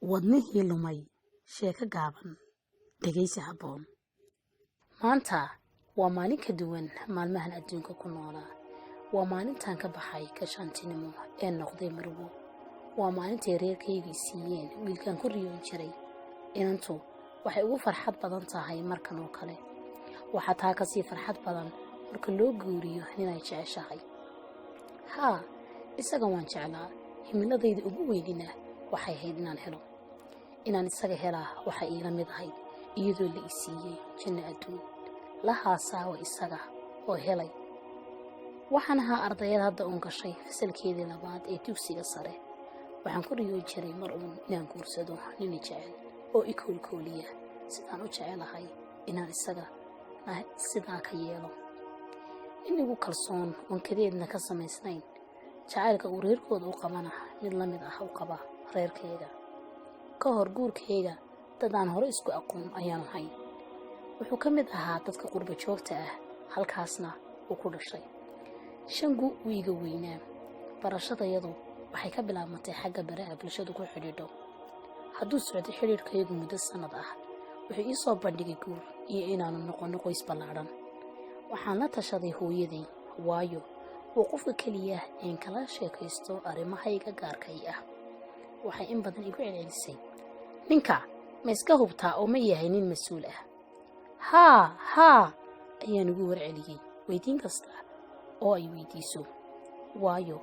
wadnihii lumay sheeko gaaban dhegaysi habboon. Maanta waa maalin ka duwan maalmahan adduunka ku noolaa. Waa maalintan ka baxay gashaantinimo ee noqday marwo. Waa maalintay reerkaygii siiyeen wiilkan ku riyoon jiray. Inantu waxay ugu farxad badan tahay markan oo kale. Waxaa taa ka sii farxad badan marka loo guuriyo ninay jeceshahay. Haa, isaga waan jeclaa. Himiladayda ugu weynina waxay ahayd inaan helo. Inaan isaga helaa waxay iila mid ahayd iyadoo la isiiyey janno adduun. La haasaawa isaga oo helay. Waxaan ahaa ardayad hadda uun gashay fasalkeedii labaad ee dugsiga sare. Waxaan ku riyoon jiray mar uun inaan guursado nin jecel oo i koolkooliya sidaan u jecelahay inaan isaga sidaa ka yeelo. Nin igu kalsoon oon kadeedna ka samaysnayn. Jacaylka uu reerkooda u qabana mid la mid ah u qaba reerkayga. Ka hor guurkayga dad aan hore isku aqoon ayaan ahay. Wuxuu ka mid ahaa dadka qurba joogta ah, halkaasna uu ku dhashay. 5 gu wiiga weynaa. Barashadayadu waxay ka bilaabmatay xagga baraha bulshadu ku xidhiidho. Hadduu socday xidhiidhkaygu muddo sanad ah, wuxuu ii soo bandhigay guur iyo inaanu noqono qoys ballaaran. Waxaan la tashaday hooyaday, waayo waa qofka keliya ee kala sheekaysto arrimahayga gaarkay ah. Waxay in badan igu celcelisay, ninka ma iska hubtaa oo ma yahay nin mas'uul ah? haa ayaan ugu warceliyey weydiin kasta oo ay weydiiso, waayo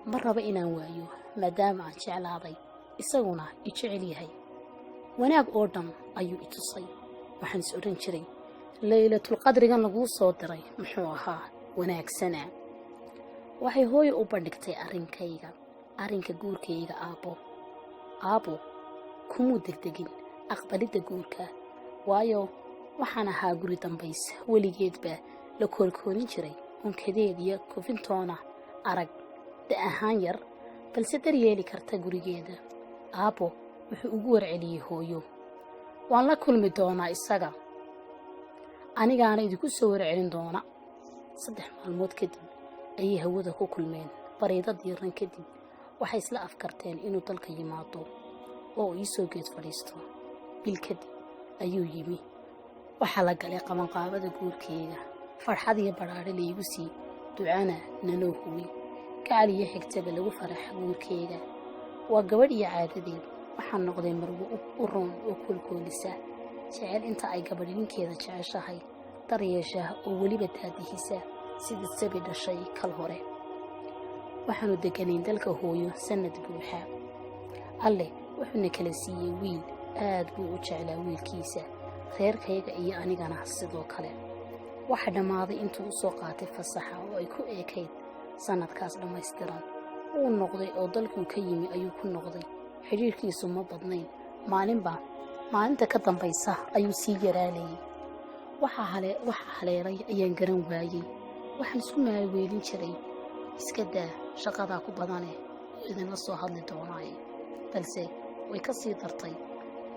ma raba inaan waayo maadaama aan jeclaaday isaguna i jecel yahay. Wanaag oo dhan ayuu i tusay. Waxaan is oran jiray laylatul qadrigan lagu soo diray muxuu ahaa wanaagsana. Waxay hooyo u bandhigtay arrinka guurkayga aabbo kumuu degdegin aqbalidda guurka, waayo waxaan ahaa guri dambays weligeedba la koolkoolin jiray unkadeed iyo kofintoona arag da ahaan yar balse daryeeli karta gurigeeda. Aabbo wuxuu ugu warceliyey hooyo, waan la kulmi doonaa isaga, anigaana idinku soo warcelin doona. 3 maalmood kadib ayay hawada ku kulmeen. Bariidad diiran kadib waxay isla afkarteen inuu dalka yimaado oo ii soo geed fadhiisto. Bil kadib ayuu yimi. Waxaa la galay qabanqaabada guurkayga. Farxad iyo badhaadhe laygu sii ducana nanoo huwi. Gacal iyo xigtaba lagu faraxa guurkayga. Waa gabadh iyo caadadeed. Waxaan noqday marwo u roon oo koolkoolisa, jecel inta ay gabadh ninkeeda jeceshahay, daryeesha oo weliba daadihisa sida sabi dhashay kal hore. Waxaanu deganayn dalka hooyo sanad buuxa. Alle wuxuuna kala siiyey wiil aad buu u jeclaa wiilkiisa, reerkayga iyo anigana sidoo kale. Waxa dhammaaday intuu u soo qaatay fasaxa oo ay ku eekayd sanadkaas dhammaystiran. Uu noqday oo dalkuu ka yimi ayuu ku noqday. Xiriirkiisu ma badnayn. Maalinta ka dambaysa ayuu sii yaraalayay. Waxa haleelay ayaan garan waayey. Waxaan isku maaweelin jiray, iska daa shaqadaa ku badane idinla soo hadli doonaaye. Balse way ka sii dartay.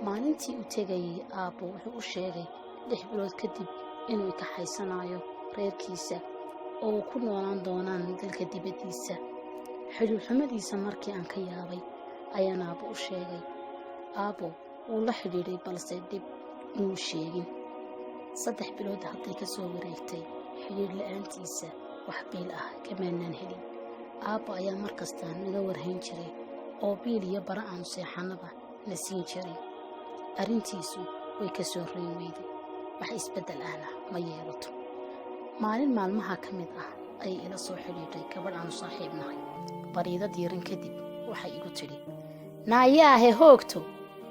Maalintii uu tegayay aabbo wuxuu u sheegay 6 bilood kadib inuu ka xaysanayo reerkiisa oo uu ku noolaan doonaan dalka dibadiisa. Xiriir xumadiisa markii aan ka yaabay ayaan aabbo u sheegay. Aabbo wuu la xidhiidhay balse dib inuu sheegin. 3 bilood hadday ka soo wareegtay xiriir la'aantiisa wax biil ah kamaanaan helin. Aabbo ayaa markasta naga warhayn jiray oo biil iyo bara aan seexanaba na siin jiray. Arrintiisu way ka soo reyn weyday. Wax isbeddel ahna ma yeelato. Maalin maalmaha ka mid ah ayay ila soo xidhiidhay gabadh aan saaxiib nahay. Bariidad diiran kadib waxay igu tidhi, naayaahe hoogto,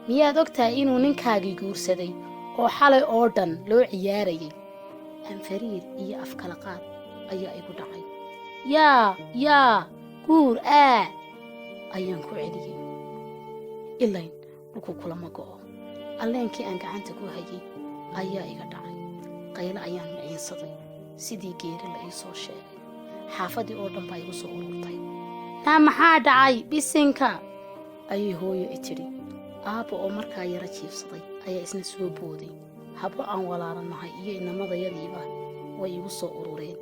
miyaad ogtahay inuu ninkaagii guursaday oo xalay oo dhan loo ciyaarayay? Anfariir iyo afkala qaad ayaa igu dhacay. yaa guur ayaan ku celiyey. ilayn dhulku kulama go'o. Alleenkii aan gacanta ku hayay ayaa iga dhacay. Qaylo ayaan miciinsaday sidii geeri la ii soo sheegay. Xaafadii oo dhan baa igu soo ururtay. maxaa dhacay bisinka ayay hooyo i tidhi. Aabbo oo markaa yara jiifsaday ayaa isna soo booday. Hablo aan walaalanahay iyo inamadayadiiba way igu soo urureen.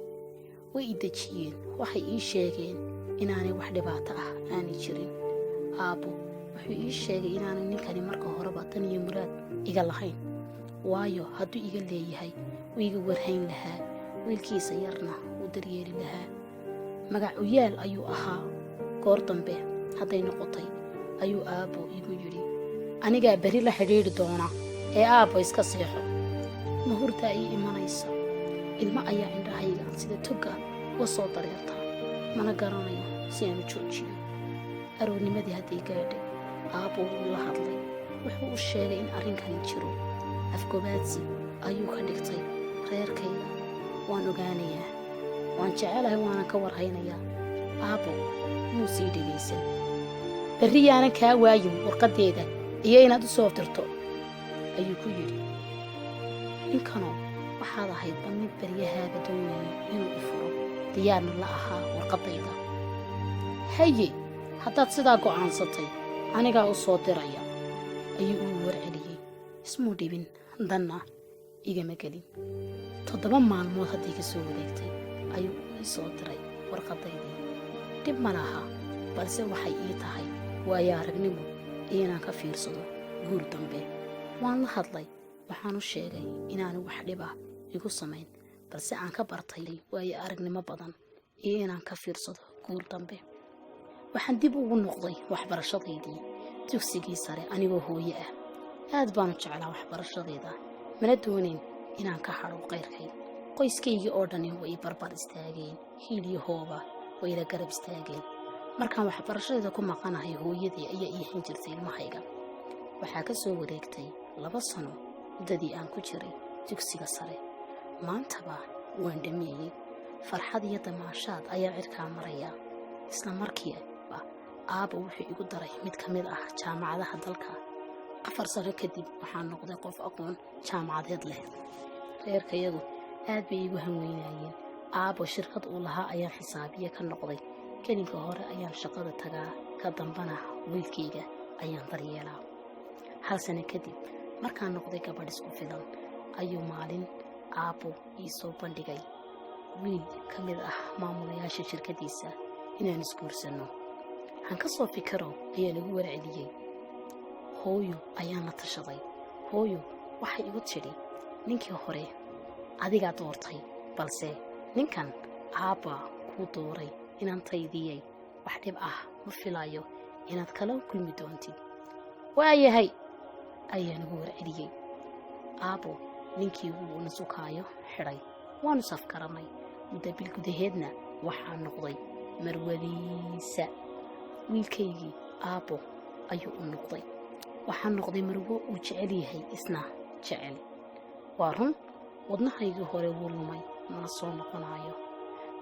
Way i dejiyeen. Waxay ii sheegeen inaanay wax dhibaato ah aanay jirin. Aabbo wuxuu ii sheegay inaanu ninkani marka horeba tan iyo muraad iga lahayn, waayo hadduu iga leeyahay wuu iga warhayn lahaa, wiilkiisa yarna wuu daryeeli lahaa. magac u yaal ayuu ahaa. goor dambe hadday noqotay ayuu aabbo igu yidhi, anigaa beri la xidhiidhi doona ee aabbo iska seexo. ma hurdaa ii imanaysa. ilmo ayaa indhahayga sida togga uga soo dareertaa, mana garanayo si aan u joojiyo. aroornimadii hadday gaadhay, aabbo wuu la hadlay. wuxuu u sheegay in arrinkani jiro. afgobaadsi ayuu ka dhigtay reerkayga. waan ogaanayaa, waan jecelahay, waanan ka warhaynayaa. aabbo muu sii dhegaysan. berri yaanan kaa waayin warqaddeeda iyo inaad u soo dirto, ayuu ku yidhi. ninkanoo waxaad ahaydba mid baryahaaga doonayay inuu u furo, diyaarna la ahaa warqaddayda. haye, haddaad sidaa go'aansatay, anigaa u soo diraya, ayuu uu warceliyey. ismuu dhibin, danna igama gelin. 7 maalmood haddii ka soo wareegtay ayuu ii soo diray warqaddaydii. dhib ma laha, balse waxay ii tahay waayo aragnimo iyo inaan ka fiirsado guur dambe. waan la hadlay, waxaan u sheegay inaanu wax dhib ah igu samayn, balse aan ka bartay waayo aragnimo badan iyo inaan ka fiirsado guur dambe. waxaan dib ugu noqday waxbarashadaydii dugsigii sare anigoo hooye ah. aad baanu jeclaa waxbarashadayda, mana doonayn inaan ka hadho qayrkay. qoyskaygii oo dhani way barbar istaageen, hiil iyo hooba way la garab istaageen. markaan waxbarashadayda ku maqanahay, hooyadii ayaa ii hayn jirtay ilmahayga. waxaa ka soo wareegtay 2 sano muddadii aan ku jiray dugsiga sare. maantaba waan dhameeyey. farxad iyo damaashaad ayaan cirkaa marayaa. isla markiiba aabbo wuxuu igu daray mid ka mid ah jaamacadaha dalka. 4 sano kadib waxaan noqday qof aqoon jaamacadeed leh. reerkayagu aad bay igu hanweynayeen. aabbo shirkad uu lahaa ayaan xisaabiye ka noqday. kelinka hore ayaan shaqada tagaa, ka dambana wiilkayga ayaan daryeelaa. 1 sano kadib markaan noqday gabadh isku filan, ayuu maalin aabbo ii soo bandhigay wiil ka mid ah maamulayaasha shirkadiisa inaan isguursanno. han ka soo fikiro ayaa lagu warceliyey. hooyo ayaan la tashaday. hooyo waxay igu tidhi, ninkii hore adigaa doortay, balse ninkan aabba kuu dooray inaan taydiyey. wax dhib ah ma filayo inaad kala kulmi doontid. waayahay ayaan ugu warceliyey. aabbo ninkii wuu na sukaayo xidhay. waanu safgaranay. muddo bil gudaheedna waxaan noqday marwadiisa. wiilkaygii aabbo ayuu u noqday. waxaan noqday marwo uu jecel yahay, isna jecel. waa run, wadnahaygii hore wuu lumay, mana soo noqonayo,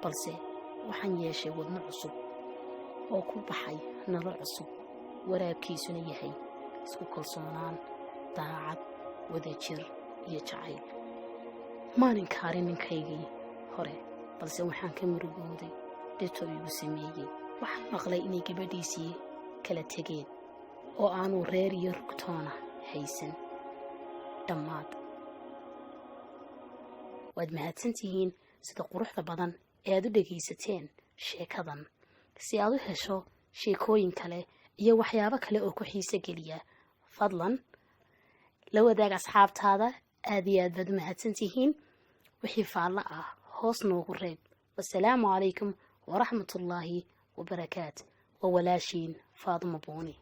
balse waxaan yeeshay wadno cusub oo ku baxay nolol cusub. waraabkiisuna yahay isku kalsoonaan, daacad, wadajir iyo jacayl. maanin kaarin ninkaygii hore, balse waxaan ka murugooday dhibtoo igu sameeyey. waxaan maqlay inay gabadhiisii kala tegeen oo aanu reer iyo rugtoona haysan. dhammaad. waad mahadsantihiin sida quruxda badan ee aad u dhegaysateen sheekadan. si aad u hesho sheekooyin kale iyo waxyaabo kale oo ku xiiso geliya, fadlan la wadaag asxaabtaada. aad iyo aad baad u mahadsantihiin. wixii faallo ah hoos noogu reeb. wasalaamu calaykum waraxmatullaahi wabarakaat. waa walaashiin Faadumo Buuni.